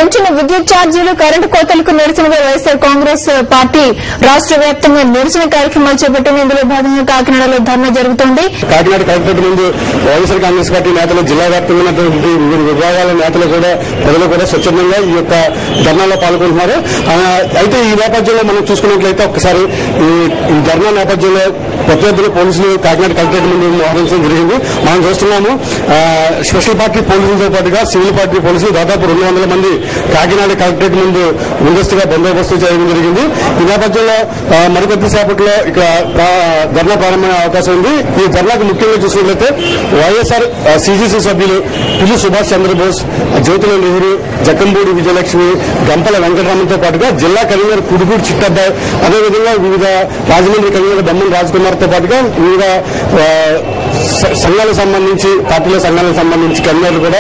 పెంచిన విద్యుత్ ఛార్జీలు కరెంటు కోతలకు నిరసనగా వైఎస్సార్ కాంగ్రెస్ పార్టీ రాష్ట్ర వ్యాప్తంగా నిరసన కార్యక్రమాలు చేపట్టింది. ఇందులో భాగంగా కాకినాడలో ధర్నా జరుగుతోంది. కాకినాడ కలెక్టరేట్ ముందు వైఎస్సార్ కాంగ్రెస్ పార్టీ నేతలు, జిల్లా వ్యాప్తంగా ఉన్నటువంటి వివిధ విభాగాల నేతలు కూడా, ప్రజలు కూడా స్వచ్ఛందంగా ఈ యొక్క ధర్నాలో పాల్గొంటున్నారు. అయితే ఈ నేపథ్యంలో మనం చూసుకున్నట్లయితే ఒక్కసారి ఈ ధర్నా నేపథ్యంలో ప్రత్యర్థులు పోలీసులు కాకినాడ కలెక్టరేట్ ముందు మోహరించడం జరిగింది. మనం చూస్తున్నాము స్పెషల్ పార్టీ పోలీసులతో పాటుగా సివిల్ పార్టీ పోలీసులు దాదాపు 200 మంది కాకినాడ కలెక్టరేట్ ముందు ముందస్తుగా బందోబస్తు చేయడం జరిగింది. ఈ నేపథ్యంలో మరికొద్దిసేపట్లో ఇక్కడ ధర్నా ప్రారంభమయ్యే అవకాశం ఉంది. ఈ ధర్నాకు ముఖ్యంగా చూసినట్లయితే వైఎస్ఆర్ సిజిసి సభ్యులు పిల్లి సుభాష్ చంద్రబోస్, జ్యోతుల నెహ్రూ, జక్కంపూడి విజయలక్ష్మి, గంపల వెంకటరామన్తో పాటుగా జిల్లా కన్వీనర్ కుడుగూడి చిట్టబ్బాయి, అదేవిధంగా వివిధ రాజమండ్రి కన్వీనర్ బొమ్మన్ రాజ్ కుమార్ తో పాటుగా వివిధ సంఘాలకు సంబంధించి, పార్టీల సంఘాలకు సంబంధించి కన్వీనర్లు కూడా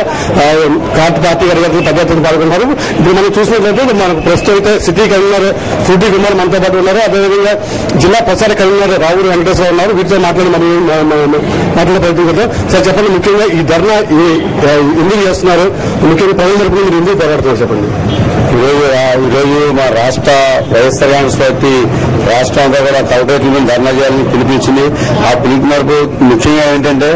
పార్టీ కార్యకర్తలు పెద్ద ఎత్తున పాల్గొన్నారు. ఇప్పుడు మనం చూసినట్లయితే మనకు ప్రస్తుతం అయితే సిటీ కన్వీనర్ ఫ్రూటీ కుమార్ మనతో పాటు ఉన్నారు. అదేవిధంగా జిల్లా ప్రచార కన్వీనర్ రావురు వెంకటేశ్వర ఉన్నారు. వీటితో మాట్లాడే ప్రయత్నం చేద్దాం. సార్ చెప్పండి, ముఖ్యంగా ఈ ధర్నా ఎందుకు చేస్తున్నారు? ముఖ్యంగా ప్రజల తరపున మీరు ఎందుకు పోరాడుతున్నారు చెప్పండి. ఈరోజు మా రాష్ట్ర వైఎస్ఆర్ కాంగ్రెస్ పార్టీ రాష్ట్రం అంతా కూడా కలెక్టరేట్ల మీద ధర్నా చేయాలని పిలిపించింది. ఆ పిలుపు మేరకు ముఖ్యంగా ఏంటంటే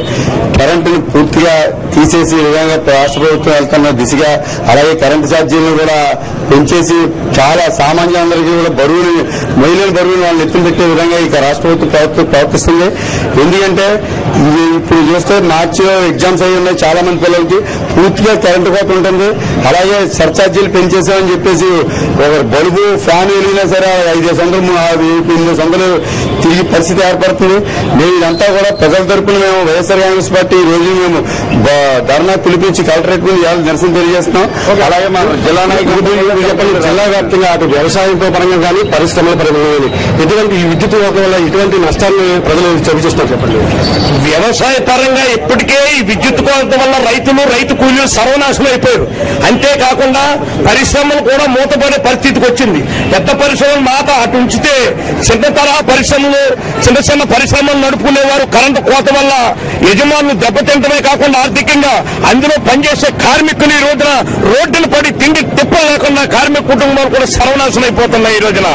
కరెంటును పూర్తిగా తీసేసి విధంగా రాష్ట్ర ప్రభుత్వం వెళ్తున్న దిశగా, అలాగే కరెంటు ఛార్జీలను కూడా పెంచేసి చాలా సామాన్యులందరికీ కూడా మహిళల బరువును వాళ్ళు ఎత్తులు పెట్టే విధంగా ఇక రాష్ట్ర ప్రభుత్వం ప్రవర్తిస్తుంది. ఎందుకంటే ఇప్పుడు చూస్తే మార్చిలో ఎగ్జామ్స్ అయ్యి ఉన్నాయి, చాలా మంది పిల్లలకి పూర్తిగా కరెంటు కోత ఉంటుంది. అలాగే సర్ఛార్జీలు పెంచేసామని చెప్పేసి ఒక బల్బు ఫ్యాన్ వెలిగినా సరే 500 సంఖ్యలు తిరిగి పరిస్థితి ఏర్పడుతుంది. మేము ఇదంతా కూడా ప్రజల తరపున మేము వైఎస్ఆర్ కాంగ్రెస్ పార్టీ ఈ రోజు మేము ధర్నా పిలిపించి కలెక్టరేట్ మీద నిరసన తెలియజేస్తున్నాం. అలాగే మన జిల్లా నాయకులు జిల్లా వ్యాప్తంగా అటు వ్యవసాయంతో పరంగా కానీ, పరిశ్రమల పరంగా కానీ ఎటువంటి ఈ విద్యుత్ వల్ల ఇటువంటి నష్టాన్ని ప్రజలు చవిచూస్తున్నారు చెప్పండి. వ్యవసాయ పరంగా ఇప్పటికే ఈ విద్యుత్ కోత వల్ల రైతు కూలీలు సర్వనాశనం అయిపోయారు. అంతేకాకుండా పరిశ్రమలు కూడా మూతపడే పరిస్థితికి వచ్చింది. పెద్ద పరిశ్రమలు మాట అటు ఉంచితే చిన్న తరహా పరిశ్రమలు, చిన్న పరిశ్రమలు నడుపుకునేవారు కరెంటు కోత వల్ల యజమానులు దెబ్బతింటమే కాకుండా ఆర్థికంగా అందులో పనిచేసే కార్మికులు ఈ రోజున రోడ్డును పడి తిండి తిప్ప లేకుండా కార్మిక కుటుంబాలు కూడా సర్వనాశనం అయిపోతున్నాయి ఈ రోజున.